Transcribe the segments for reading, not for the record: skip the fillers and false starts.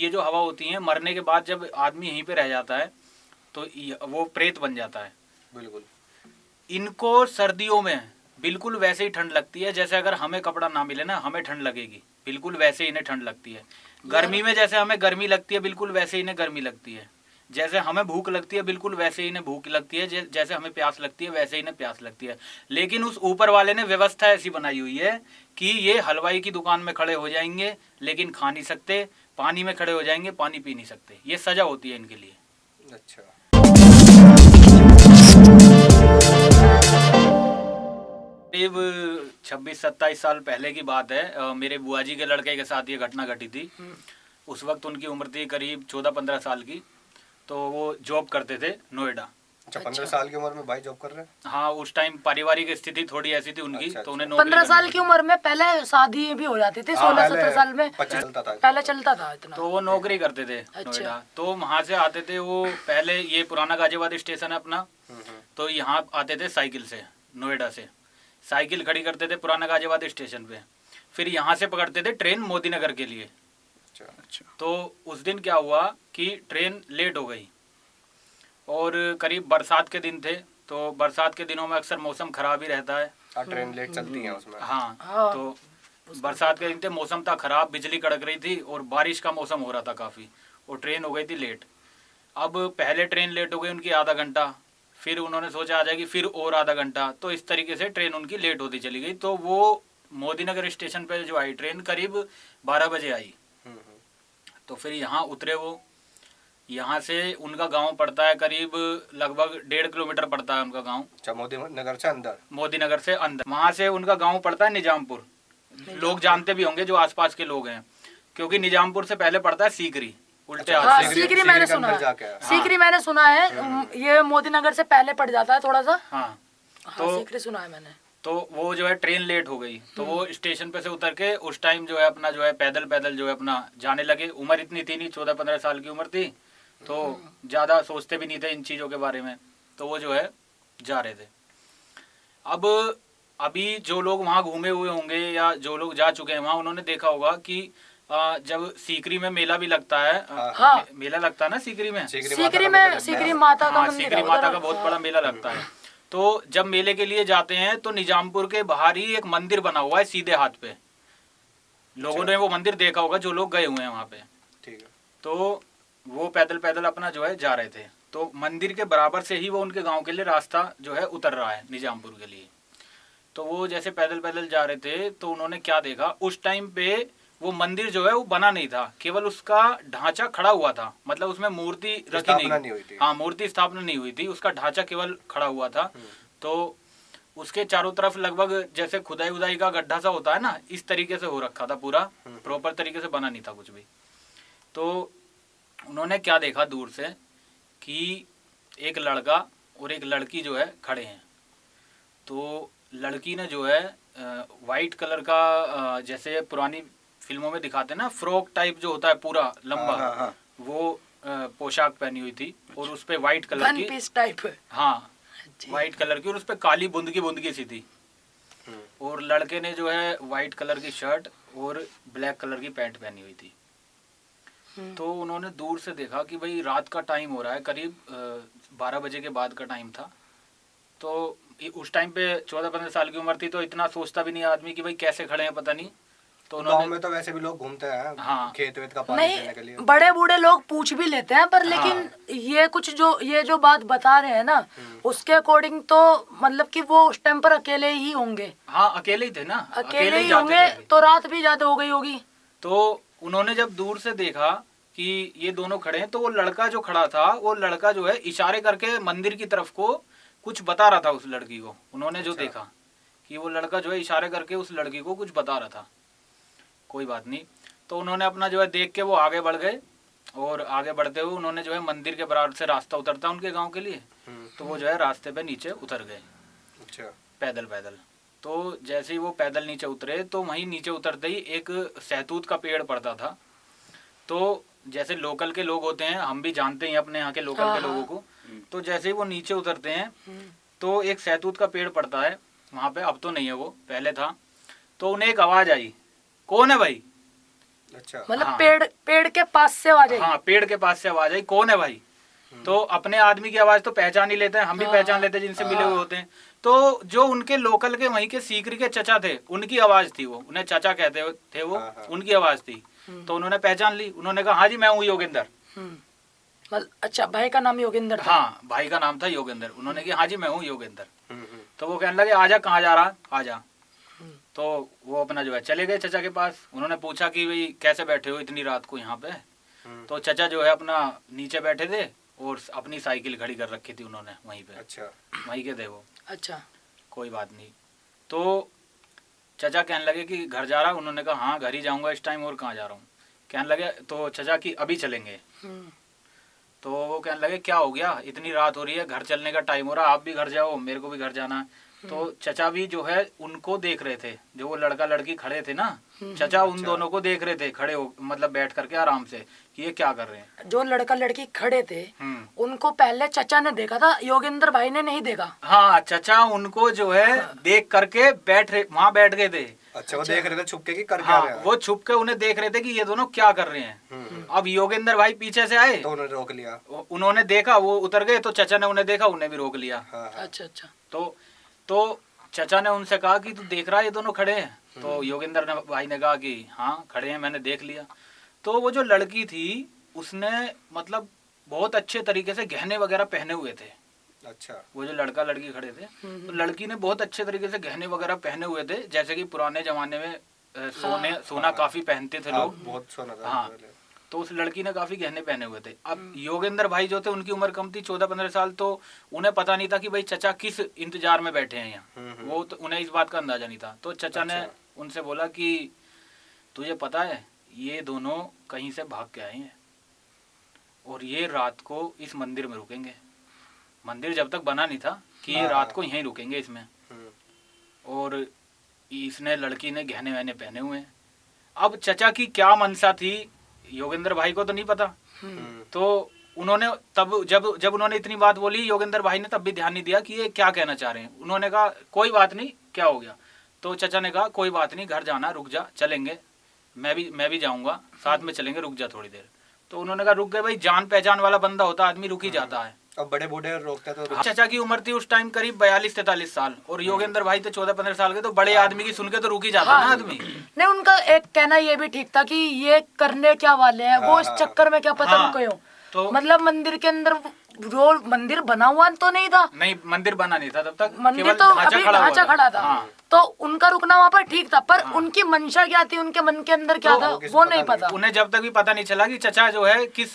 ये जो हवा होती है, मरने के बाद जब आदमी यहीं पे रह जाता है तो वो प्रेत बन जाता है। बिल्कुल। इनको सर्दियों में बिल्कुल वैसे ही ठंड लगती है जैसे अगर हमें कपड़ा ना मिले ना हमें ठंड लगेगी, बिल्कुल वैसे ही इन्हें ठंड लगती है। गर्मी में जैसे हमें गर्मी लगती है बिल्कुल वैसे ही इन्हें गर्मी लगती है। जैसे हमें भूख लगती है बिल्कुल वैसे ही इन्हें भूख लगती है। जैसे हमें प्यास लगती है वैसे ही इन्हें प्यास लगती है। लेकिन उस ऊपर वाले ने व्यवस्था ऐसी बनाई हुई है कि ये हलवाई की दुकान में खड़े हो जाएंगे लेकिन खा नहीं सकते, पानी में खड़े हो जाएंगे पानी पी नहीं सकते। ये सजा होती है इनके लिए। अच्छा। करीब 26-27 साल पहले की बात है। मेरे बुआ जी के लड़के के साथ ये घटना घटी थी। उस वक्त उनकी उम्र थी करीब 14-15 साल की। तो वो जॉब करते थे नोएडा। अच्छा, 15 साल की उम्र में भाई जॉब कर रहे हैं? हाँ, उस टाइम पारिवारिक स्थिति थोड़ी ऐसी थी उनकी। अच्छा, तो उन्हें 15 साल की उम्र में पहले शादी भी हो जाती थी। 16-17 साल में पहले चलता था इतना। तो वो नौकरी करते थे नोएडा। तो वहाँ से आते थे वो, पहले ये पुराना गाजियाबाद स्टेशन है अपना, तो यहाँ आते थे साइकिल से। नोएडा से साइकिल खड़ी करते थे पुराना गाजियाबाद स्टेशन पे। फिर यहाँ से पकड़ते थे ट्रेन मोदी नगर के लिए। अच्छा। तो उस दिन क्या हुआ कि ट्रेन लेट हो गई और करीब बरसात के दिन थे। तो बरसात के दिनों में अक्सर मौसम खराब ही रहता है। ट्रेन लेट चलती है उसमें। हाँ, तो बरसात के दिन थे, मौसम था खराब, बिजली कड़क रही थी और बारिश का मौसम हो रहा था काफ़ी, और ट्रेन हो गई थी लेट। अब पहले ट्रेन लेट हो गई उनकी आधा घंटा, फिर उन्होंने सोचा आ जाएगी, फिर और आधा घंटा। तो इस तरीके से ट्रेन उनकी लेट होती चली गई। तो वो मोदी नगर स्टेशन पर जो आई ट्रेन करीब 12 बजे आई। तो फिर यहाँ उतरे वो। यहाँ से उनका गांव पड़ता है करीब लगभग 1.5 किलोमीटर पड़ता है उनका गांव। अच्छा, मोदी नगर से अंदर? मोदी नगर से अंदर। वहाँ से उनका गांव पड़ता है निजामपुर। लोग जानते भी होंगे जो आसपास के लोग हैं, क्योंकि निजामपुर से पहले पड़ता है सीकरी, उल्टे हाथ। हाँ, सीकरी मैंने सुना है। सीकरी मैंने सुना है, ये मोदी नगर से पहले पड़ जाता है थोड़ा सा। हाँ, तो सीकरी सुना है मैंने। तो वो जो है ट्रेन लेट हो गई, तो वो स्टेशन पे से उतर के उस टाइम जो है अपना जो है पैदल पैदल जो है अपना जाने लगे। उम्र इतनी थी नहीं, 14-15 साल की उम्र थी, तो ज़्यादा सोचते भी नहीं थे इन चीज़ों के बारे में। तो वो जो है जा रहे थे। अब अभी जो लोग वहाँ घूमे हुए होंगे या जो लोग जा चुके हैं वहाँ, उन्होंने देखा होगा कि जब सीकरी में मेला भी लगता है। हाँ। मेला लगता है ना सीकरी में। सीकरी माता का मंदिर, सीकरी माता का बहुत बड़ा मेला लगता है। तो जब मेले के लिए जाते हैं तो निजामपुर के बाहर ही एक मंदिर बना हुआ है सीधे हाथ पे। लोगों ने वो मंदिर देखा होगा जो लोग गए हुए हैं वहाँ पे। ठीक है। तो वो पैदल पैदल अपना जो है जा रहे थे। तो मंदिर के बराबर से ही वो उनके गांव के लिए रास्ता जो है उतर रहा है निजामपुर के लिए। तो वो जैसे पैदल पैदल जा रहे थे तो उन्होंने क्या देखा, उस टाइम पे वो मंदिर जो है वो बना नहीं था, केवल उसका ढांचा खड़ा हुआ था। मतलब उसमें मूर्ति रखी नहीं हुई थी। हाँ, मूर्ति स्थापना नहीं हुई थी, उसका ढांचा केवल खड़ा हुआ था। तो उसके चारों तरफ लगभग जैसे खुदाई उदाई का गड्ढा सा होता है ना, इस तरीके से हो रखा था पूरा, प्रॉपर तरीके से बना नहीं था कुछ भी। तो उन्होंने क्या देखा दूर से कि एक लड़का और एक लड़की जो है खड़े हैं। तो लड़की ने जो है वाइट कलर का, जैसे पुरानी फिल्मों में दिखाते हैं ना, फ्रॉक टाइप जो होता है पूरा लंबा, वो पोशाक पहनी हुई थी और उस पे वाइट कलर की टाइप। हाँ, वाइट कलर की, और उस पे काली बुंदकी सी थी। और लड़के ने जो है वाइट कलर की शर्ट और ब्लैक कलर की पैंट पहनी हुई थी। तो उन्होंने दूर से देखा कि भाई रात का टाइम हो रहा है, करीब 12 बजे के बाद का टाइम था। तो उस टाइम पे 14-15 साल की उम्र थी, तो इतना सोचता भी नहीं आदमी कि भाई कैसे खड़े हैं पता नहीं। तो गाँव में तो वैसे भी लोग घूमते हैं। हाँ, खेत वेत का पानी देने के लिए बड़े बूढ़े लोग पूछ भी लेते हैं, पर लेकिन ये कुछ ये जो बात बता रहे हैं ना, उसके अकॉर्डिंग तो मतलब कि वो उस टाइम पर अकेले ही होंगे। हाँ, अकेले ही थे ना, अकेले ही होंगे। तो रात भी ज्यादा हो गई होगी। तो उन्होंने जब दूर से देखा कि ये दोनों खड़े हैं, तो वो लड़का जो खड़ा था, वो लड़का जो है इशारे करके मंदिर की तरफ को कुछ बता रहा था उस लड़की को। उन्होंने जो देखा कि वो लड़का जो है इशारे करके उस लड़की को कुछ बता रहा था। कोई बात नहीं, तो उन्होंने अपना जो है देख के वो आगे बढ़ गए, और आगे बढ़ते हुए उन्होंने जो है मंदिर के बराबर से रास्ता उतरता उनके गांव के लिए, तो वो जो है रास्ते पे नीचे उतर गए। अच्छा। पैदल पैदल। तो जैसे ही वो पैदल नीचे उतरे, तो वहीं नीचे उतरते ही एक सहतूत का पेड़ पड़ता था। तो जैसे लोकल के लोग होते हैं, हम भी जानते हैं अपने यहाँ के लोकल के लोगों को, तो जैसे ही वो नीचे उतरते हैं तो एक सहतूत का पेड़ पड़ता है वहाँ पे। अब तो नहीं है वो, पहले था। तो उन्हें एक आवाज़ आई, कौन है भाई? अच्छा। मतलब हाँ। पेड़ के पास से आवाज आई। हाँ, पेड़ के पास से आवाज आई, कौन है भाई? तो अपने आदमी की आवाज तो पहचान ही लेते हैं, हम भी पहचान लेते हैं जिनसे मिले हुए होते हैं। तो जो उनके लोकल के वहीं के सीकरी के चचा थे, उनकी आवाज थी वो, उन्हें चाचा कहते थे वो, उनकी आवाज थी। तो उन्होंने पहचान ली, उन्होंने कहा हाँ जी मैं हूँ योगेंद्र। अच्छा, भाई का नाम योगेंद्र था? हाँ, भाई का नाम था योगेंद्र। उन्होंने कहा हाँ जी मैं हूँ योगेंद्र। तो वो कहने लगे आजा, कहाँ जा रहा, आजा। तो वो अपना जो है चले गए चचा के पास। उन्होंने पूछा कि भाई कैसे बैठे हो इतनी रात को यहाँ पे? तो चचा जो है अपना नीचे बैठे थे और अपनी साइकिल खड़ी कर रखी थी उन्होंने वहीं पे। अच्छा। वहीं के थे वो। अच्छा। कोई बात नहीं। तो चचा कहने लगे कि घर जा रहा? उन्होंने कहा हाँ घर ही जाऊंगा इस टाइम, और कहाँ जा रहा हूँ। कहने लगे तो चचा कि अभी चलेंगे। तो वो कहने लगे क्या हो गया, इतनी रात हो रही है, घर चलने का टाइम हो रहा, आप भी घर जाओ, मेरे को भी घर जाना है। तो चचा भी जो है उनको देख रहे थे, जो वो लड़का लड़की खड़े थे ना, चचा उन दोनों को देख रहे थे खड़े हो, मतलब बैठ करके आराम से, कि ये क्या कर रहे हैं। जो लड़का लड़की खड़े थे उनको पहले चचा ने देखा था, योगेंद्र भाई ने नहीं देखा। हाँ, चचा उनको जो है देख करके वहाँ बैठ गए थे। अच्छा, वो देख रहे थे छुपके की कर क्या रहे हैं? वो छुप के उन्हें देख रहे थे कि ये दोनों क्या कर रहे हैं। अब योगेंद्र भाई पीछे से आए तो उन्होंने रोक लिया। उन्होंने देखा, वो उतर गए, तो चचा ने उन्हें देखा, उन्हें भी रोक लिया। अच्छा अच्छा। तो चचा ने उनसे कहा कि तू देख रहा है ये दोनों खड़े हैं? तो योगेंद्र भाई ने कहा कि हाँ खड़े हैं, मैंने देख लिया। तो वो जो लड़की थी उसने मतलब बहुत अच्छे तरीके से गहने वगैरह पहने हुए थे। अच्छा। वो जो लड़का लड़की खड़े थे, तो लड़की ने बहुत अच्छे तरीके से गहने वगैरह पहने हुए थे, जैसे कि पुराने जमाने में सोना काफी पहनते थे लोग। बहुत सोना था। हाँ, तो उस लड़की ने काफी गहने पहने हुए थे। अब योगेंद्र भाई जो थे उनकी उम्र कम थी, 14-15 साल, तो उन्हें पता नहीं था कि भाई चचा किस इंतजार में बैठे हैं यहाँ। वो तो उन्हें इस बात का अंदाजा नहीं था। तो चचा ने उनसे बोला कि तुझे पता है ये दोनों कहीं से भाग के आए हैं और ये रात को इस मंदिर में रुकेंगे। मंदिर जब तक बना नहीं था कि ये रात को यहीं रुकेंगे इसमें। और इसने लड़की ने गहने वहने पहने हुए हैं। अब चचा की क्या मनसा थी योगेंद्र भाई को तो नहीं पता। तो उन्होंने तब जब उन्होंने इतनी बात बोली, योगेंद्र भाई ने तब भी ध्यान नहीं दिया कि ये क्या कहना चाह रहे हैं। उन्होंने कहा कोई बात नहीं, क्या हो गया? तो चचा ने कहा कोई बात नहीं, घर जाना, रुक जा, चलेंगे, मैं भी जाऊंगा, साथ में चलेंगे, रुक जा थोड़ी देर। तो उन्होंने कहा रुक गए। भाई जान पहचान वाला बंदा होता, आदमी रुक ही जाता है। अब बड़े बूढ़े रोकते तो चचा की उम्र थी उस टाइम करीब 42-43 साल और योगेंद्र भाई थे 14-15 साल के। तो बड़े आदमी की सुन के तो रुक ही जाता ना आदमी। नहीं, उनका एक कहना ये भी ठीक था कि ये करने क्या वाले हैं, वो इस चक्कर में क्या पता उनको क्यों। तो मतलब मंदिर के अंदर रोल मंदिर बना हुआ तो नहीं था? नहीं, मंदिर बना नहीं था तब तक, मंदिर तो अभी ढांचा खड़ा था। तो उनका रुकना वहाँ पर ठीक था, पर उनकी मंशा क्या थी, उनके मन के अंदर क्या था, वो नहीं पता। उन्हें जब तक भी पता नहीं चला कि चचा जो है किस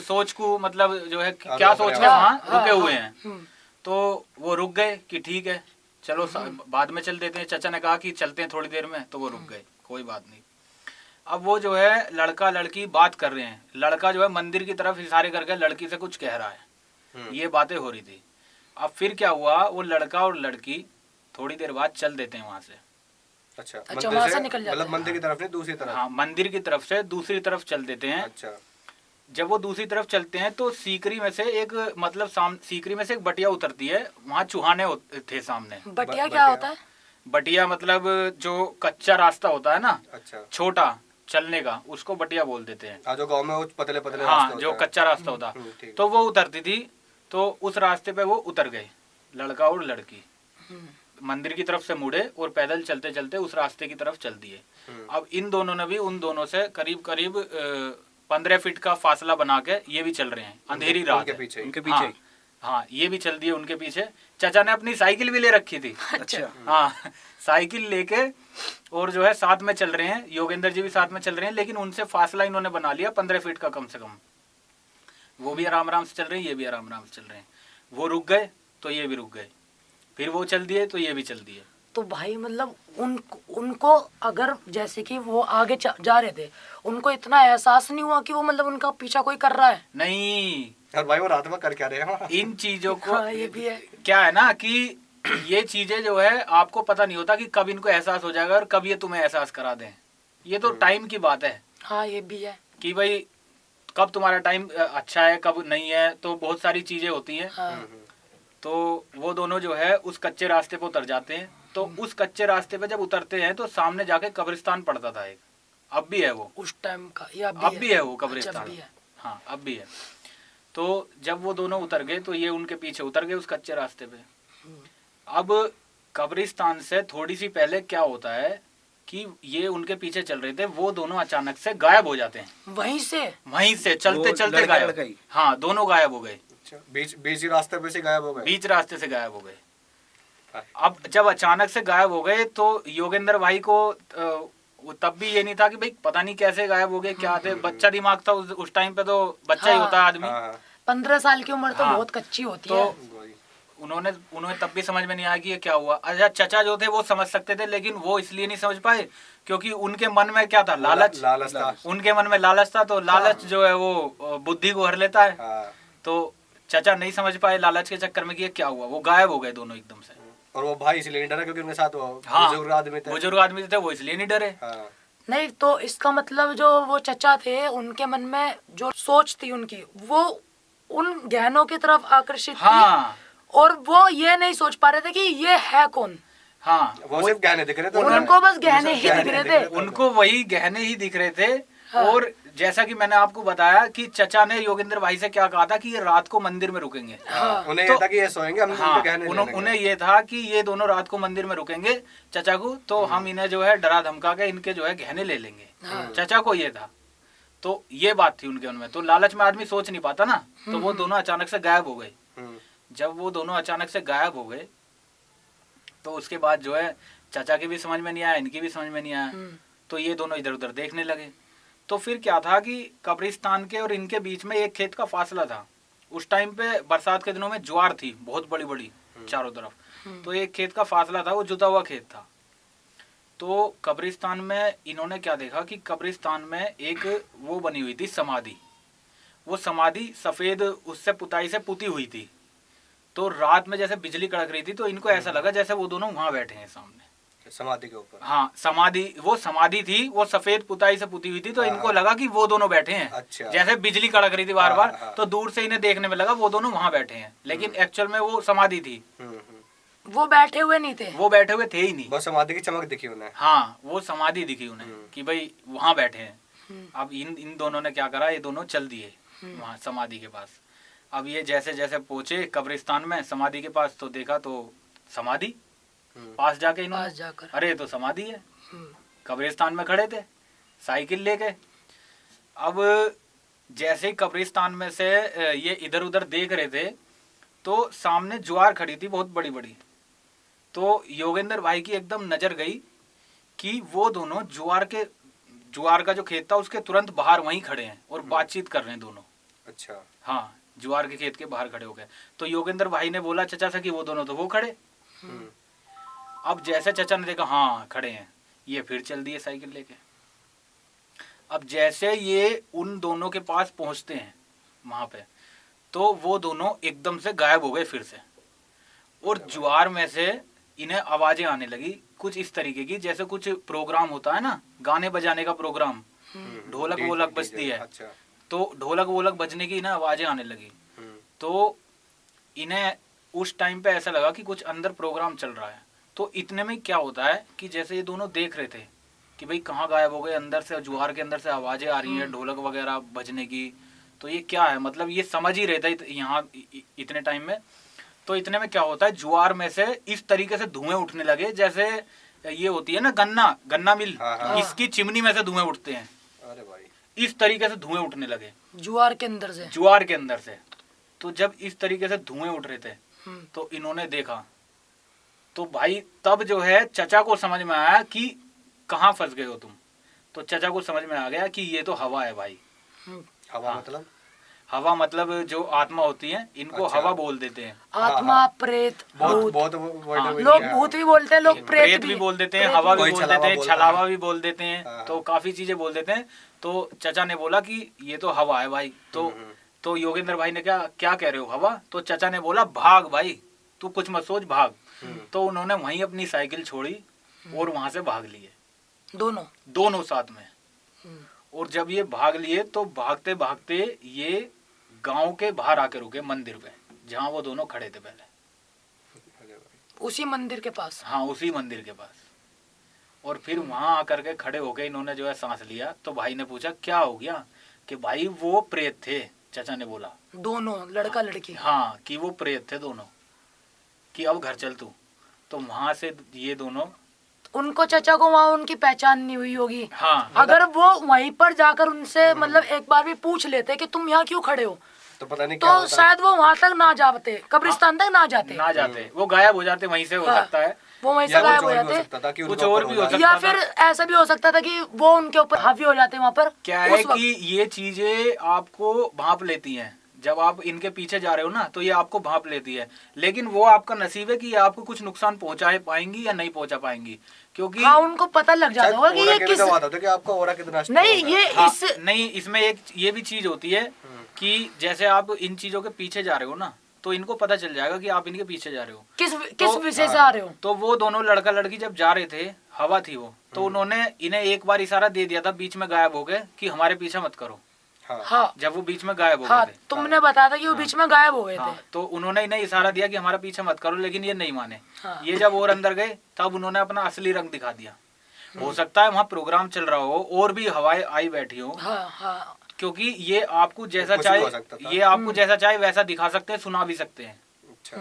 सोच को, मतलब जो है क्या सोच के वहाँ रुके हुए हैं। तो वो रुक गए कि ठीक है चलो बाद में चल देते हैं। चचा ने कहा कि चलते हैं थोड़ी देर में, तो वो रुक गए, कोई बात नहीं। अब वो जो है लड़का लड़की बात कर रहे हैं। लड़का जो है मंदिर की तरफ इशारे करके लड़की से कुछ कह रहा है, ये बातें हो रही थी। अब फिर क्या हुआ, वो लड़का और लड़की थोड़ी देर बाद चल देते हैं वहां से। अच्छा, वहां से निकल जाते मतलब मंदिर की तरफ नहीं, दूसरी तरफ? हाँ, मंदिर की तरफ से दूसरी तरफ चल देते हैं। अच्छा। जब वो दूसरी तरफ चलते हैं तो सीकरी में से एक मतलब सीकरी में से एक बटिया उतरती है। वहाँ चूहाने थे सामने। बटिया क्या होता है? बटिया मतलब जो कच्चा रास्ता होता है ना, अच्छा, छोटा चलने का, उसको बटिया बोल देते हैं। जो गांव में वो पतले पतले हाँ, रास्ते जो कच्चा रास्ता होता। तो वो उतरती थी, तो उस रास्ते पे वो उतर गए, लड़का और लड़की। मंदिर की तरफ से मुड़े और पैदल चलते चलते उस रास्ते की तरफ चल दिए। अब इन दोनों ने भी उन दोनों से करीब करीब 15 फीट का फासला बना के ये भी चल रहे हैं। अंधेरी रात है, उनके पीछे। हाँ, ये भी चल दिए उनके पीछे। चाचा ने अपनी साइकिल भी ले रखी थी। अच्छा। हाँ, साइकिल लेके और जो है साथ में चल रहे हैं। योगेंद्र जी भी साथ में चल रहे हैं, लेकिन उनसे फासला इन्होंने बना लिया 15 फीट का कम से कम। वो भी आराम आराम से चल रहे हैं, ये भी आराम आराम से चल रहे हैं। वो रुक गए तो ये भी रुक गए, फिर वो चल दिए तो ये भी चल दिए। तो भाई मतलब उनको अगर जैसे कि वो आगे जा रहे थे, उनको इतना एहसास नहीं हुआ कि वो मतलब उनका पीछा कोई कर रहा है? नहीं, और भाई वो रात में कर क्या रहे हैं? इन चीजों को हाँ, ये भी है। क्या है ना कि ये चीजें जो है आपको पता नहीं होता कि कब इनको एहसास हो जाएगा और कब ये तुम्हें एहसास करा दें। ये तो टाइम की बात है। हाँ, ये भी है कि भाई कब तुम्हारा टाइम अच्छा है कब नहीं है, तो बहुत सारी चीजें होती हैं। हाँ। तो वो दोनों जो है उस कच्चे रास्ते पे उतर जाते हैं। तो उस कच्चे रास्ते पे जब उतरते हैं तो सामने जाके कब्रिस्तान पड़ता था एक। अब भी है वो उस टाइम का, या अब भी है वो अच्छा, कब्रिस्तान। भी है। हाँ अब भी है। तो जब वो दोनों उतर गए तो ये उनके पीछे उतर गए उस कच्चे रास्ते पे। अब कब्रिस्तान से थोड़ी सी पहले क्या होता है कि ये उनके पीछे चल रहे थे, वो दोनों अचानक से गायब हो जाते हैं। वहीं से चलते चलते गायब। हाँ दोनों गायब हो गए। बीच रास्ते पे से गायब हो गए। बीच रास्ते से गायब हो गए। अब जब अचानक से गायब हो गए तो योगेंद्र भाई को तब भी ये नहीं था कि भाई पता नहीं कैसे गायब हो गए, क्या थे, बच्चा दिमाग था उस टाइम पे, तो बच्चा ही होता है आदमी। 15 साल की उम्र तो बहुत कच्ची होती है। उन्होंने तब भी समझ में नहीं आया कि ये क्या हुआ। अच्छा चचा जो थे वो समझ सकते थे, लेकिन वो इसलिए नहीं समझ पाए क्योंकि उनके मन में क्या था, लालच था। उनके मन में लालच था, तो लालच जो है वो बुद्धि को हर लेता है। तो चचा नहीं समझ पाए लालच के चक्कर में कि ये क्या हुआ, वो गायब हो गए दोनों एकदम से। और वो भाई इसलिए नहीं डरा क्योंकि उनके साथ वो बुजुर्ग आदमी थे, वो इसलिए नहीं डरे। नहीं तो इसका मतलब जो वो चचा थे उनके मन में जो सोच थी उनकी, वो उन गहनों की तरफ आकर्षित थी, और वो ये नहीं सोच पा रहे थे कि ये है कौन। हाँ वो सिर्फ गहने दिख रहे थे, उनको बस गहने ही दिख रहे थे, उनको वही गहने ही दिख रहे थे। हाँ। और जैसा कि मैंने आपको बताया कि चचा ने योगेंद्र भाई से क्या कहा था कि ये रात को मंदिर में रुकेंगे। हाँ। उन्हें ये था कि ये सोएंगे, हम हाँ, उन्हें ये था कि ये दोनों रात को मंदिर में रुकेंगे चचा को, तो हम इन्हें जो है डरा धमका के इनके जो है गहने ले लेंगे। हाँ। चचा को ये था, तो ये बात थी उनके उनमें। तो लालच में आदमी सोच नहीं पाता ना, तो वो दोनों अचानक से गायब हो गए। जब वो दोनों अचानक से गायब हो गए तो उसके बाद जो है चाचा की भी समझ में नहीं आया, इनकी भी समझ में नहीं आया, तो ये दोनों इधर उधर देखने लगे। तो फिर क्या था कि कब्रिस्तान के और इनके बीच में एक खेत का फासला था। उस टाइम पे बरसात के दिनों में ज्वार थी बहुत बड़ी बड़ी चारों तरफ, तो एक खेत का फासला था, वो जुता हुआ खेत था। तो कब्रिस्तान में इन्होंने क्या देखा कि कब्रिस्तान में एक वो बनी हुई थी समाधि। वो समाधि सफेद उससे पुताई से पुती हुई थी। तो रात में जैसे बिजली कड़क रही थी तो इनको ऐसा लगा जैसे वो दोनों वहां बैठे हैं सामने समाधि के ऊपर। हाँ वो समाधि थी, वो सफेद पुताई से पुती हुई थी, तो इनको लगा कि वो दोनों बैठे हैं। अच्छा। जैसे बिजली कड़क रही थी बार बार, तो दूर से इन्हें देखने में लगा वो दोनों वहां बैठे हैं, लेकिन एक्चुअल में वो समाधि थी। वो बैठे हुए नहीं थे, वो बैठे हुए थे ही नहीं। बस समाधि की चमक दिखी उन्हें। हाँ वो समाधि दिखी उन्हें कि भाई वहां बैठे हैं। अब इन दोनों ने क्या करा, ये दोनों चल दिए वहां समाधि के पास। अब ये जैसे जैसे पहुंचे कब्रिस्तान में समाधि के पास, तो देखा तो समाधि पास जाके इन्होंने, अरे तो समाधि है। कब्रिस्तान में खड़े थे साइकिल लेके। अब जैसे ही कब्रिस्तान में से ये इधर उधर देख रहे थे तो सामने ज्वार खड़ी थी बहुत बड़ी बड़ी। तो योगेंद्र भाई की एकदम नजर गई कि वो दोनों ज्वार का जो खेत था उसके तुरंत बाहर वहीं खड़े हैं और बातचीत कर रहे हैं दोनों। अच्छा। हाँ ज्वार के खेत के बाहर खड़े हो गए। तो योगेंद्र भाई ने बोला चचा से कि वो दोनों तो वो खड़े। अब जैसे चचा ने देखा हाँ खड़े हैं, ये फिर चल दिए साइकिल लेके। अब जैसे ये उन दोनों के पास पहुंचते हैं वहां पे, तो वो दोनों एकदम से गायब हो गए फिर से। और ज्वार में से इन्हें आवाजें आने लगी कुछ इस तरीके की, जैसे कुछ प्रोग्राम होता है ना, गाने बजाने का प्रोग्राम, ढोलक वोलक बजती है। अच्छा। तो ढोलक वोलक बजने की इन्हें आवाजें आने लगी। तो इन्हें उस टाइम पे ऐसा लगा कि कुछ अंदर प्रोग्राम चल रहा है। तो इतने में क्या होता है कि जैसे ये दोनों देख रहे थे कि भाई कहाँ गायब हो गए, अंदर से ज्वार के अंदर से आवाजें आ रही हैं ढोलक वगैरह बजने की, तो ये क्या है, मतलब ये समझ ही रहे थे यहाँ इतने टाइम में। तो इतने में क्या होता है, ज्वार में से इस तरीके से धुएं उठने लगे जैसे ये होती है ना गन्ना मिल, इसकी चिमनी में से धुएं उठते हैं। अरे भाई, इस तरीके से धुएं उठने लगे ज्वार के अंदर से। तो जब इस तरीके से धुएं उठ रहे थे तो इन्होंने देखा, तो भाई तब जो है चचा को समझ में आया कि कहाँ फंस गए हो तुम। तो चचा को समझ में आ गया कि ये तो हवा है भाई। हवा मतलब जो आत्मा होती है, इनको अच्छा। हवा बोल देते हैं। आत्मा, प्रेत, बहुत लोग भूत भी बोलते हैं, लोग प्रेत भी बोल देते हैं, हवा भी बोल देते हैं, छलावा भी बोल देते हैं, तो काफी चीजें बोल देते हैं। तो चचा ने बोला कि ये तो हवा है भाई। तो योगेंद्र भाई ने क्या कह रहे हो हवा? तो चचा ने बोला भाग भाई, तू कुछ मत सोच, भाग। तो उन्होंने वहीं अपनी साइकिल छोड़ी और वहां से भाग लिए दोनों साथ में। और जब ये भाग लिए तो भागते भागते ये गांव के बाहर आके रुके मंदिर पे, जहां वो दोनों खड़े थे पहले, उसी मंदिर के पास। हाँ उसी मंदिर के पास। और फिर वहां आकर के खड़े होके इन्होंने जो है सांस लिया। तो भाई ने पूछा क्या हो गया, कि भाई वो प्रेत थे। चाचा ने बोला दोनों लड़का लड़की, हाँ कि वो प्रेत थे दोनों, कि अब घर चल तू। तो वहां से ये दोनों, उनको चाचा को वहाँ उनकी पहचान नहीं हुई होगी। हाँ अगर वो वहीं पर जाकर उनसे मतलब एक बार भी पूछ लेते कि तुम यहाँ क्यों खड़े हो, तो पता नहीं तो क्या होता। शायद वो वहां तक ना जाते, कब्रिस्तान तक ना जाते, वो गायब हो जाते वहीं से, हो सकता है वो वहीं से या गायब कुछ हो और भी हो जाते, सकता था कि कुछ उनके और ऊपर भी हो हो जाए। सकता या फिर ऐसा भी हो सकता था कि वो उनके ऊपर हावी हो जाते वहाँ पर। क्या है कि ये चीजें आपको भांप लेती हैं, जब आप इनके पीछे जा रहे हो ना तो ये आपको भांप लेती है, लेकिन वो आपका नसीब है कि ये आपको कुछ नुकसान पहुंचा पाएंगी या नहीं पहुंचा पाएंगी, क्योंकि हाँ उनको पता लग जाता होगा कि ये किस कि आपका ऑरा कितना नहीं ये हाँ, इस नहीं इसमें एक ये भी चीज होती है कि जैसे आप इन चीजों के पीछे जा रहे हो ना, तो इनको पता चल जाएगा कि आप इनके पीछे जा रहे हो, किस विषय से आ रहे हो। तो वो दोनों लड़का लड़की जब जा रहे थे, हवा थी वो, तो उन्होंने इन्हें एक बार इशारा दे दिया था, बीच में गायब हो गए कि हमारे पीछे मत करो। हाँ जब वो बीच में गायब हो हाँ गए थे, तुमने बताया था कि वो बीच में गायब हो गए थे। तो उन्होंने इन्हें इशारा दिया कि हमारा पीछे मत करो, लेकिन ये नहीं माने। हाँ। ये जब और अंदर गए तब उन्होंने अपना असली रंग दिखा दिया। हो सकता है वहाँ प्रोग्राम चल रहा हो और भी हवाएं आई बैठी हो, हाँ हाँ क्योंकि ये आपको जैसा कुछ भी हो चाहे, सकता था। ये आपको जैसा चाहे वैसा दिखा सकते हैं, सुना भी सकते हैं। अच्छा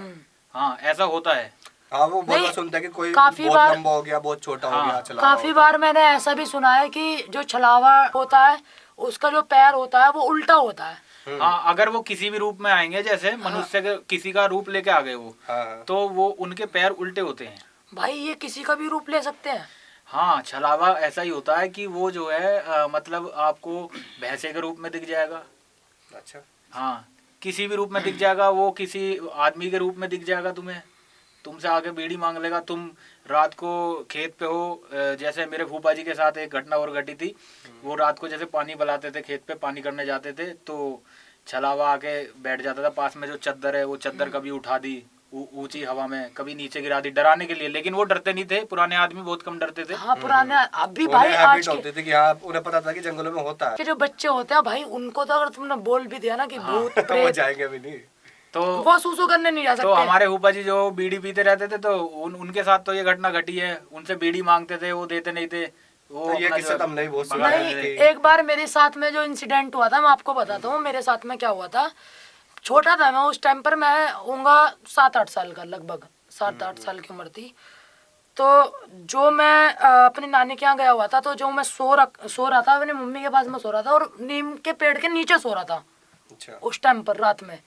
हाँ ऐसा होता है। हाँ वो बहुत नहीं, बार सुनता है कि कोई काफी बहुत बार- लंबा हो गया, बहुत छोटा हो हाँ, गया, चला काफी बार मैंने ऐसा भी सुना है कि जो छलावा होता है उसका जो पैर होता है वो उल्टा होता है। हाँ अगर वो किसी भी रूप में आएंगे, जैसे मनुष्य के किसी का रूप लेके आ गए वो, हाँ। तो वो उनके पैर उल्टे होते हैं। भाई ये किसी का भी रूप ले सकते हैं। हाँ छलावा ऐसा ही होता है कि वो जो है मतलब आपको भैंसे के रूप में दिख जाएगा। अच्छा हाँ किसी भी रूप में दिख जाएगा, वो किसी आदमी के रूप में दिख जाएगा तुम्हें, तुमसे आगे बीड़ी मांग लेगा। तुम रात को खेत पे हो, जैसे मेरे फूफा जी के साथ एक घटना और घटी थी। वो रात को जैसे पानी बलाते थे, खेत पे पानी करने जाते थे, तो छलावा आके बैठ जाता था पास में। जो चद्दर है वो चद्दर कभी उठा दी ऊंची हवा में, कभी नीचे गिरा दी, डराने के लिए। लेकिन वो डरते नहीं थे, पुराने आदमी बहुत कम डरते थे। हाँ पुराने अभी उन्हें भाई आज हैबिट के होती थी कि हाँ उन्हें पता था कि जंगलों में होता है। जो बच्चे होते हैं भाई उनको तो अगर तुमने बोल भी दिया ना कि भूत वो प्रेत, जाएंगे भी नहीं। तो वो सूसू करने नहीं जा तो सकते। हमारे फूफा जी जो बीड़ी पीते रहते थे, तो उनके साथ तो ये घटना घटी है। उनसे बीड़ी मांगते थे, वो देते नहीं थे। वो तो ये अपना किस्सा जो- तो हमने भी बहुत सुना भगा है नहीं, देते थे। कि- एक बार मेरे साथ में जो इंसिडेंट हुआ था मैं आपको बताता हूँ। मेरे साथ में क्या हुआ था, छोटा था मैं उस टाइम पर, मैं होऊंगा 7-8 साल का, लगभग 7-8 साल की उम्र थी। तो जो मैं अपनी नानी के यहाँ गया हुआ था, तो जो मैं सो रहा था अपनी मम्मी के पास में सो रहा था, और नीम के पेड़ के नीचे सो रहा था अच्छा उस टाइम पर रात में।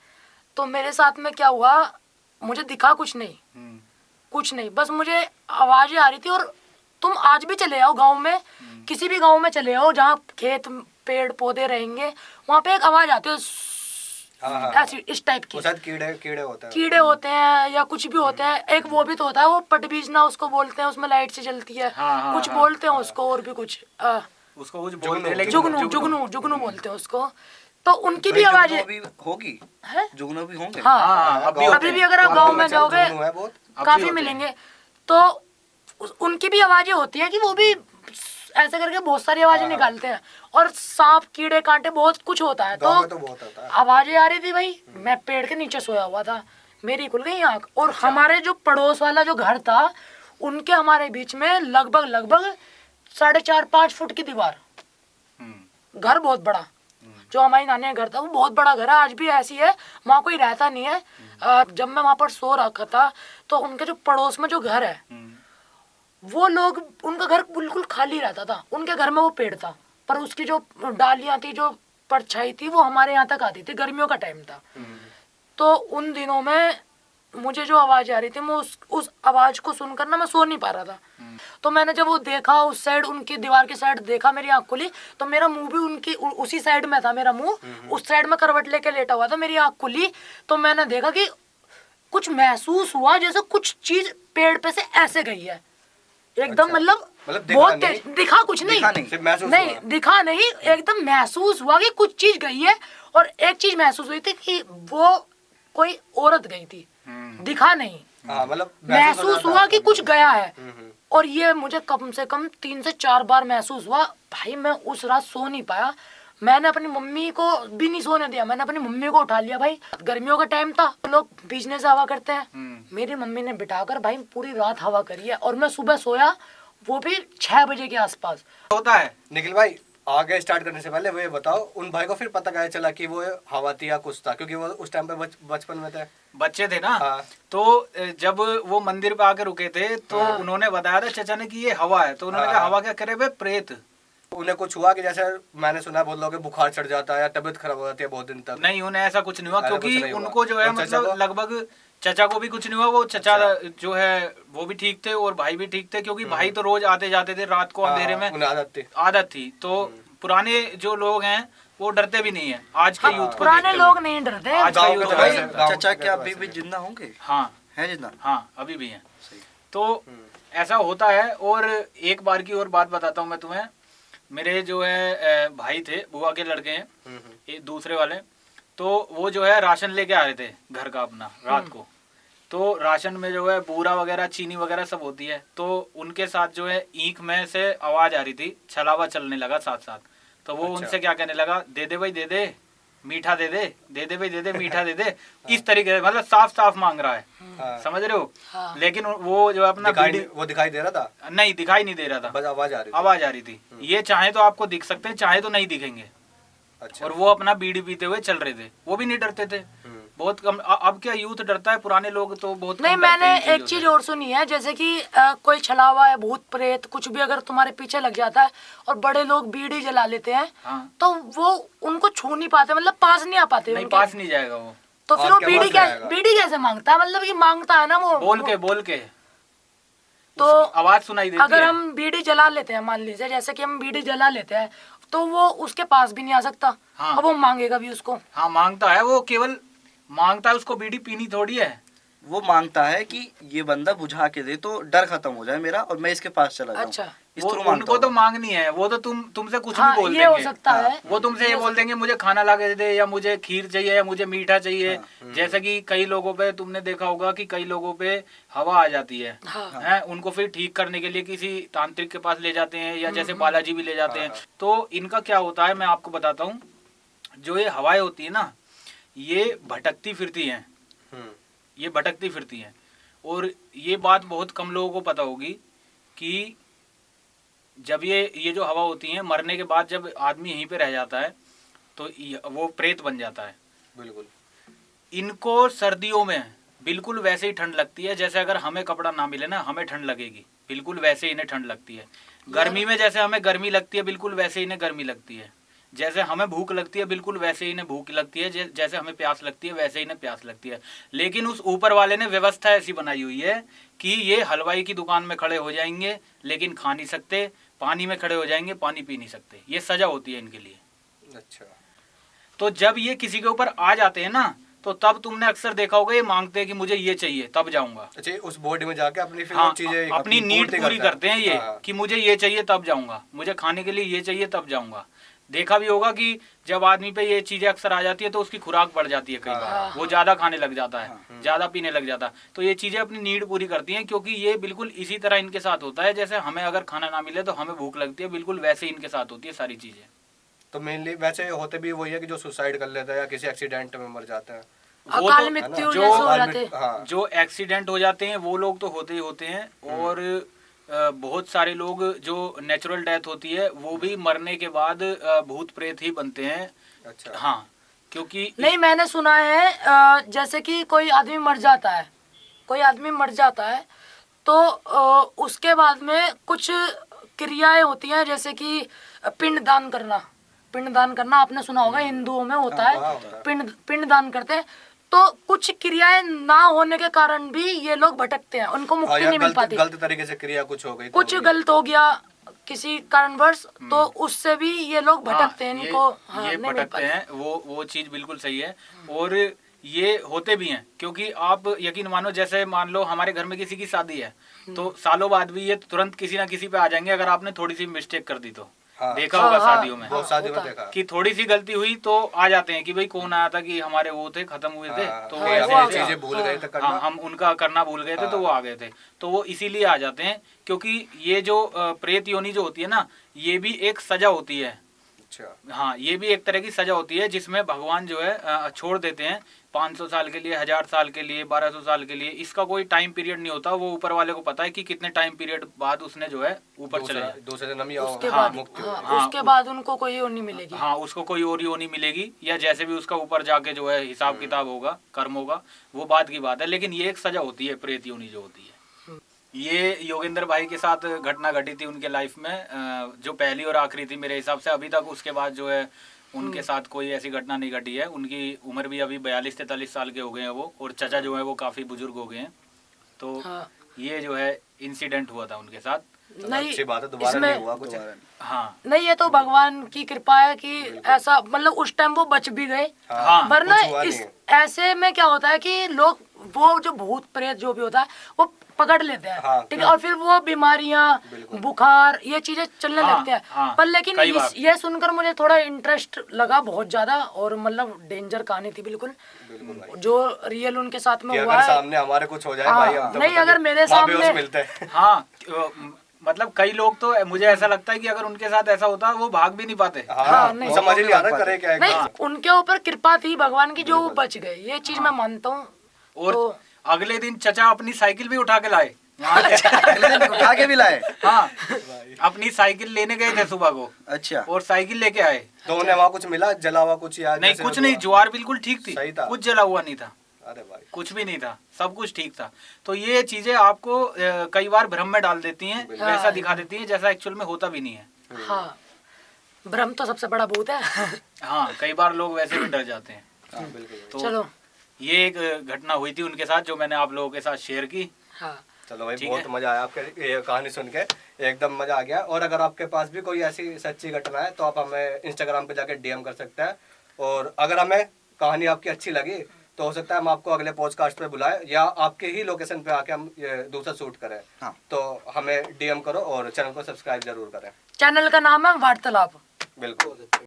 तो मेरे साथ में क्या हुआ, मुझे दिखा कुछ नहीं, बस मुझे आवाजें आ रही थी। और तुम आज भी चले आओ गांव में, किसी भी गांव में चले आओ जहाँ खेत पेड़ पौधे रहेंगे, वहाँ पे एक आवाज आती है हाँ। ऐसी इस टाइप की। वो शायद कीड़े होते हैं। कीड़े होते हैं या कुछ भी होते हैं। एक वो भी तो होता है, वो पटबीजना उसको बोलते हैं, उसमें लाइट से जलती है। हाँ, कुछ हाँ, बोलते हैं उसको, और भी कुछ उसको कुछ बोलते हैं, लेकिन जुगनू बोलते हैं उसको। तो उनकी भी आवाजें भी होगी, है। जुगनू भी होंगे। हाँ अभी भी अगर आप गाँव में जाओगे है बहुत। काफी होते मिलेंगे। तो उनकी भी आवाजें होती है कि वो भी ऐसे करके बहुत सारी आवाजें निकालते हैं। और सांप कीड़े कांटे बहुत कुछ होता है। गाँव में तो तो बहुत होता है। आवाजें आ रही थी भाई, मैं पेड़ के नीचे सोया हुआ था, मेरी खुल गई आंख। और हमारे जो पड़ोस वाला जो घर था, उनके हमारे बीच में लगभग 4.5-5 फुट की दीवार। घर बहुत बड़ा, जो हमारी नानी का घर था वो बहुत बड़ा घर है, आज भी ऐसी है, वहाँ कोई रहता नहीं है। जब मैं वहाँ पर सो रखा था, तो उनके जो पड़ोस में जो घर है, वो लोग, उनका घर बिल्कुल खाली रहता था। उनके घर में वो पेड़ था, पर उसकी जो डालियां थी, जो परछाई थी, वो हमारे यहाँ तक आती थी। गर्मियों का टाइम था। तो उन दिनों में मुझे जो आवाज आ रही थी, मैं उस आवाज को सुनकर ना मैं सो नहीं पा रहा था। तो मैंने जब वो देखा उस साइड, उनकी दीवार की साइड देखा, मेरी आंख खुली, तो मेरा मुंह भी उनकी उसी साइड में था। मेरा मुंह उस साइड में करवट लेके लेटा हुआ था। मेरी आंख खुली तो मैंने देखा कि कुछ महसूस हुआ, जैसे कुछ चीज पेड़ पे से ऐसे गई है एकदम। अच्छा। मतलब दिखा बहुत नहीं? तेज, दिखा कुछ नहीं, सिर्फ महसूस नहीं हुआ। दिखा नहीं, एकदम महसूस हुआ कि कुछ चीज गई है। और एक चीज महसूस हुई थी कि वो कोई औरत गई थी, दिखा नहीं, हाँ, मतलब महसूस हुआ कि कुछ गया है। हम्म। और ये मुझे कम से कम 3 से 4 बार महसूस हुआ। भाई मैं उस रात सो नहीं पाया। मैंने अपनी मम्मी को भी नहीं सोने दिया, मैंने अपनी मम्मी को उठा लिया। भाई गर्मियों का टाइम था, लोग बीजने से हवा करते हैं। मेरी मम्मी ने बिठाकर भाई पूरी रात हवा करी है। और मैं सुबह सोया वो भी 6 बजे के आसपास होता है। निखिल भाई, आगे स्टार्ट करने से पहले वो ये बताओ, उन भाई को फिर पता कैसे चला कि वो हवा थी या कुछ था, क्योंकि वो उस टाइम पे बचपन में थे, बच्चे थे ना। हाँ। तो जब वो मंदिर पे आके रुके थे तो उन्होंने बताया था चचा ने कि ये हवा है, तो उन्होंने कहा हवा क्या करे बे, प्रेत। उन्हें कुछ हुआ कि जैसे मैंने सुना बहुत लोगों के बुखार चढ़ जाता है या तबीयत खराब हो जाती है बहुत दिन तक? नहीं, उन्हें ऐसा कुछ नहीं हुआ, ऐसा क्योंकि कुछ नहीं हुआ। उनको जो है और चचा मतलब को? लगभग चचा को भी कुछ नहीं हुआ, वो चचा जो है वो भी ठीक थे और भाई भी ठीक थे, क्योंकि भाई तो रोज आते जाते थे रात को अंधेरे में, उन्हें आदत थी। तो पुराने जो लोग हैं वो डरते भी नहीं है, आज के यूथ को पुराने देखते लोग हुए। नहीं डरते। आज का यूथ तो वैसे- वैसे- चाचा क्या अभी भी जिंदा होंगे? हाँ है जिंदा? हाँ, अभी भी हैं। तो ऐसा होता है। और एक बार की और बात बताता हूँ मैं तुम्हें। मेरे जो है भाई थे, बुआ के लड़के हैं ये दूसरे वाले, तो वो जो है राशन लेके आ रहे थे घर का अपना रात को। तो राशन में जो है बूरा वगैरह चीनी वगैरह सब होती है, तो उनके साथ जो है ईंख में से आवाज आ रही थी, छलावा चलने लगा साथ साथ। तो वो उनसे क्या कहने लगा, दे दे भाई दे दे, मीठा दे दे, दे दे भाई दे दे, मीठा दे दे। इस तरीके से मतलब साफ साफ मांग रहा है, समझ रहे हो। लेकिन वो जो अपना वो दिखाई दे रहा था? नहीं, दिखाई नहीं दे रहा था, बस आवाज आ रही थी। आवाज आ रही थी। ये चाहे तो आपको दिख सकते हैं, चाहे तो नहीं दिखेंगे। अच्छा। और वो अपना बीड़ी पीते हुए चल रहे थे, वो भी नहीं डरते थे, बहुत कम। अब क्या यूथ डरता है, पुराने लोग तो बहुत नहीं। कम डरते मैंने हैं इन चीजों एक चीज से। और सुनी है, जैसे कि कोई छलावा है, भूत प्रेत कुछ भी अगर तुम्हारे पीछे लग जाता है और बड़े लोग बीड़ी जला लेते हैं, हाँ। तो वो उनको छू नहीं पाते, मतलब पास नहीं आ पाते नहीं, उनके। पास नहीं जाएगा वो। तो फिर और वो क्या बीड़ी पास जाएगा? बीड़ी कैसे मांगता है, मतलब कि मांगता है ना वो बोल के तो आवाज सुनाई देती अगर है। हम बीड़ी जला लेते हैं, मान लीजिए जैसे कि हम बीड़ी जला लेते हैं, तो वो उसके पास भी नहीं आ सकता। हाँ। अब वो मांगेगा भी उसको। हाँ, मांगता है, वो केवल मांगता है, उसको बीड़ी पीनी थोड़ी है। वो मांगता है कि ये बंदा बुझा के दे तो डर खत्म हो जाए मेरा और मैं इसके पास चला जाऊं। अच्छा। इस वो तरह मांगता उनको तो होगा। मांगनी है, वो तो तुमसे कुछ हाँ, भी बोल ये हो देंगे। सकता है। वो तुमसे ये बोल देंगे मुझे खाना ला के दे, या मुझे खीर चाहिए, या मुझे मीठा चाहिए। जैसे कि कई लोगों पे तुमने देखा होगा कि कई लोगों पे हवा आ जाती है, हाँ। हैं, उनको फिर ठीक करने के लिए किसी तांत्रिक के पास ले जाते हैं, या जैसे बालाजी भी ले जाते हैं। तो इनका क्या होता है मैं आपको बताता हूँ। जो ये हवाएं होती है ना, ये भटकती फिरती हैं, ये भटकती फिरती हैं। और ये बात बहुत कम लोगों को पता होगी कि जब ये जो हवा होती है, मरने के बाद जब आदमी यहीं पे रह जाता है तो वो प्रेत बन जाता है। बिल्कुल। इनको सर्दियों में बिल्कुल वैसे ही ठंड लगती है, जैसे अगर हमें कपड़ा ना मिले ना हमें ठंड लगेगी, बिल्कुल वैसे ही इन्हें ठंड लगती है। गर्मी में जैसे हमें गर्मी लगती है, बिल्कुल वैसे ही इन्हें गर्मी लगती है। जैसे हमें भूख लगती है, बिल्कुल वैसे ही इन्हें भूख लगती है। जैसे हमें प्यास लगती है, वैसे ही इन्हें प्यास लगती है। लेकिन उस ऊपर वाले ने व्यवस्था ऐसी बनाई हुई है कि ये हलवाई की दुकान में खड़े हो जाएंगे लेकिन खा नहीं सकते, पानी में खड़े हो जाएंगे पानी पी नहीं सकते। ये सजा होती है इनके लिए। अच्छा। तो जब ये किसी के ऊपर आ जाते हैं ना, तो तब तुमने अक्सर देखा होगा ये मांगते हैं कि मुझे ये चाहिए तब जाऊंगा। अच्छा, उस बॉडी में जाके अपनी फिर हाँ, वो चीजें अपनी नीड पूर्ति पूरी करते हैं ये, हाँ। कि मुझे ये चाहिए तब जाऊंगा, मुझे खाने के लिए ये चाहिए तब जाऊंगा। देखा भी होगा कि जब आदमी पे ये चीजें अक्सर आ जाती है तो उसकी खुराक बढ़ जाती है, कई बार वो ज्यादा खाने लग जाता है, ज्यादा पीने लग जाता है। तो ये चीजें अपनी नीड पूरी करती हैं, क्योंकि ये बिल्कुल इसी तरह इनके साथ होता है। जैसे हमें अगर खाना ना मिले तो हमें भूख लगती है, बिल्कुल वैसे ही इनके साथ होती है सारी चीजें। तो मेनली वैसे होते भी वही है कि जो सुसाइड कर लेता है या किसी एक्सीडेंट में मर जाता है। वो अकाल तो मृत्यु जो- जैसे हो जाते। हाँ। जो एक्सीडेंट हो जाते हैं वो लोग तो होते ही होते हैं, और बहुत सारे लोग जो नेचुरल डेथ होती है वो भी मरने के बाद भूत प्रेत ही बनते हैं। अच्छा। हाँ, क्योंकि नहीं, मैंने सुना है जैसे कि कोई आदमी मर जाता है, कोई आदमी मर जाता है तो उसके बाद में कुछ क्रियाएं होती हैं, जैसे कि पिंडदान करना। पिंडदान करना आपने सुना होगा, हिंदुओं में होता हाँ, है। होता है। पिंडदान करते हैं, तो कुछ क्रियाएं ना होने के कारण भी ये लोग भटकते हैं, उनको मुक्ति या नहीं मिल पाती। गलत तरीके से क्रिया कुछ हो गई तो कुछ हो गई। गलत हो गया किसी कारणवश, तो उससे भी ये लोग भटकते हैं। हाँ, इनको ये नहीं मिल भटकते पाती। हैं, वो चीज बिल्कुल सही है। और ये होते भी हैं, क्योंकि आप यकीन मानो, जैसे मान लो हमारे घर में किसी की शादी है तो सालों बाद भी ये तुरंत किसी ना किसी पे आ जाएंगे अगर आपने थोड़ी सी मिस्टेक कर दी तो। हाँ। देखा होगा हाँ, शादियों में बहुत शादी में होता है। देखा। कि थोड़ी सी गलती हुई तो आ जाते हैं कि भाई कौन आया था कि हमारे वो थे, खत्म हुए थे, हाँ, तो हाँ, वो ऐसे वो आ ऐसे गए। चीजें भूल गए थे करना। हाँ, हम उनका करना भूल गए थे तो वो आ गए थे। तो वो इसीलिए आ जाते हैं, क्योंकि ये जो प्रेत योनि जो होती है ना, ये भी एक सजा होती है अच्छा। हाँ, ये भी एक तरह की सजा होती है जिसमें भगवान जो है छोड़ देते हैं 500 साल के लिए, 1000 साल के लिए, 1200 साल के लिए। इसका कोई टाइम पीरियड नहीं होता, वो ऊपर वाले को पता है कि कितने टाइम पीरियड बाद उसने जो है ऊपर चले जाए। दूसरे जन्म या उसके हाँ, बाद मुक्ति हाँ, होगी। उसके बाद उनको कोई और नहीं मिलेगी। हाँ, उसको कोई और ही नहीं मिलेगी, या जैसे भी उसका ऊपर जाके जो है हिसाब किताब होगा, कर्म होगा, वो बात की बात है। लेकिन ये एक सजा होती है, प्रेत योनि जो होती है। ये योगेंद्र भाई के साथ घटना घटी थी उनके लाइफ में, जो पहली और आखिरी थी मेरे हिसाब से। अभी तक उसके बाद जो है उनके साथ कोई ऐसी घटना नहीं घटी है। उनकी उम्र भी अभी 42-43 साल के हो गए हैं वो, और चचा जो है वो काफी बुजुर्ग हो गए हैं। तो हाँ। ये जो है इंसिडेंट हुआ था उनके साथ। नहीं, अच्छी बात है, दोबारा इसमें नहीं हुआ कुछ। हाँ नहीं, ये तो भगवान की कृपा है कि ऐसा मतलब उस टाइम वो बच भी गए। हाँ, वरना कुछ हुआ इस नहीं। ऐसे में क्या होता है कि लोग वो जो भूत प्रेत जो भी होता है वो पकड़ लेते हैं, हाँ, ठीक है, और फिर वो बीमारियां, बुखार, ये चीजें चलने हाँ, लगते हैं। हाँ, पर लेकिन कई बार। ये सुनकर मुझे थोड़ा इंटरेस्ट लगा बहुत ज्यादा, और मतलब डेंजर कहानी थी बिल्कुल, जो रियल उनके साथ में कि हुआ अगर है। सामने हमारे कुछ हो जाए हाँ, भाई, हम तो नहीं, पता अगर मेरे वहाँ बेहोश सामने- मिलते हैं। हाँ, मतलब कई लोग तो, मुझे ऐसा लगता है कि अगर उनके साथ ऐसा होता वो भाग भी नहीं पाते। हाँ, नहीं। समझ ही नहीं आ रहा करे क्या है। नहीं, उनके ऊपर कृपा थी भगवान की जो वो बच गए, ये चीज मैं मानता हूँ। और तो अगले दिन चचा अपनी साइकिल भी उठा के लाए वहाँ अगले दिन उठा के भी लाए। हाँ, अपनी साइकिल लेने गए थे सुबह को, अच्छा। और साइकिल लेके आए। तो उन्हें वहाँ कुछ मिला, जला हुआ कुछ या नहीं, जैसे कुछ वो- नहीं, ज्वार बिल्कुल ठीक थी, सही था। कुछ जला हुआ नहीं था, अरे भाई, कुछ भी नहीं था, सब कुछ ठीक था। तो ये चीजें आपको कई बार भ्रम में डाल देती हैं, वैसा दिखा देती हैं जैसा एक्चुअल में होता भी नहीं है। हाँ, भ्रम तो सबसे बड़ा भूत है। हाँ, कई बार लोग वैसे भी डर जाते हैं। हाँ, बिल्कुल। तो चलो। ये एक घटना हुई थी उनके साथ जो मैंने आप लोगों के साथ शेयर की। हाँ, चलो भाई, ठीक बहुत है। मजा आया आपके ये कहानी सुन के, एकदम मजा आ गया। और अगर आपके पास भी कोई ऐसी सच्ची घटना है तो आप हमें इंस्टाग्राम पे जाके डीएम कर सकते हैं। और अगर हमें कहानी आपकी अच्छी लगी तो हो सकता है हम आपको अगले पॉडकास्ट पे बुलाएं, या आपके ही लोकेशन पे आके हम ये दूसरा शूट करें। हाँ। तो हमें डीएम करो और चैनल को सब्सक्राइब जरूर करें। चैनल का नाम है वार्तालाप। बिल्कुल।